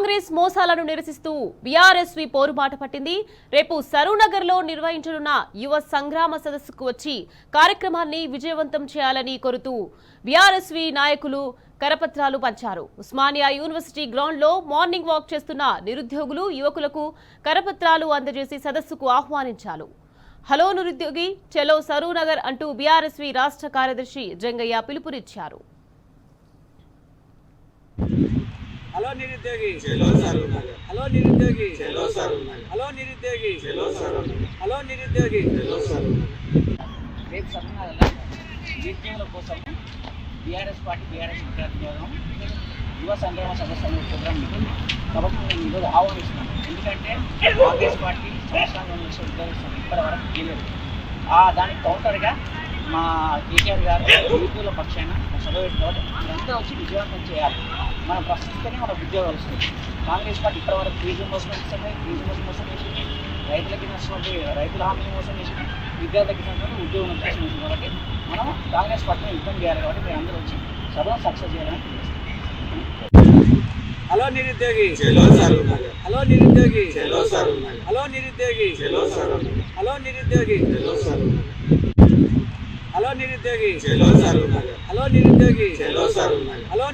కాంగ్రెస్ మోసాలను నిరసిస్తూ బీఆర్ఎస్వి పోరుబాట పట్టింది. రేపు సరూనగర్లో నిర్వహించనున్న యువ సంగ్రామ సదస్సుకు వచ్చి కార్యక్రమాన్ని విజయవంతం చేయాలని కోరుతూ బీఆర్ఎస్వి నాయకులు కరపత్రాలు పంచారు. ఉస్మానియా యూనివర్సిటీ గ్రౌండ్లో మార్నింగ్ వాక్ చేస్తున్న నిరుద్యోగులు యువకులకు కరపత్రాలు అందజేసి సదస్సుకు ఆహ్వానించారు. హలో నిరుద్యోగి చలో సరూనగర్ అంటూ బీఆర్ఎస్వి రాష్ట్ర కార్యదర్శి జంగయ్య పిలుపునిచ్చారు. హలో నిరుద్యోగి చలో సరూనగర్, హలో నిరుద్యోగి చలో సరూనగర్, హలో నిరుద్యోగి చలో సరూనగర్, హలో నిరుద్యోగి చలో సరూనగర్. రేపు సరూనగర్లో నిరుద్యోగుల కోసం బీఆర్ఎస్ పార్టీ బీఆర్ఎస్ విద్యార్థి విభాగం యువ సంగ్రామ సదస్సు అనే ప్రోగ్రామ్ ఉంటుంది. కాబట్టి నేను ఈరోజు ఆహ్వానిస్తున్నాను. ఎందుకంటే కాంగ్రెస్ పార్టీ సంవత్సరాల విద్యార్థులు ఇప్పటి వరకు చేయలేదు. దానికి కౌంటర్గా మా కేసీఆర్ గారు నిరుద్యోగుల పక్షాన సభ పెట్టుకోవాలి. ఇదంతా వచ్చి విజయవంతం చేయాలి. మనం ప్రశ్నిస్తేనే మనకు ఉద్యోగాలు వస్తుంది. కాంగ్రెస్ పార్టీ ఇప్పటివరకు ఫీజు మోసం ఇస్తుంది, మోసం చేసింది, రైతులకి ఇచ్చినటువంటి రైతుల హామీని మోసం చేసింది, విద్యార్థులకు ఇచ్చినటువంటి ఉద్యోగం మోసం చేసింది. కాబట్టి మనం కాంగ్రెస్ పార్టీని యుద్ధం చేయాలి. కాబట్టి మీరు అందరూ వచ్చి సభను సక్సెస్ చేయాలని తెలియజేస్తాం. హలో నిరుద్యోగి చలో సరూనగర్, హలో నిరుద్యోగి చలో సరూనగర్, హలో నిరుద్యోగి చలో సరూనగర్, హలో నిరుద్యోగి చలో సరూనగర్, హలో నిరుద్యోగి చలో సరూనగర్, హలో నిరుద్యోగి చలో సరూనగర్, హలో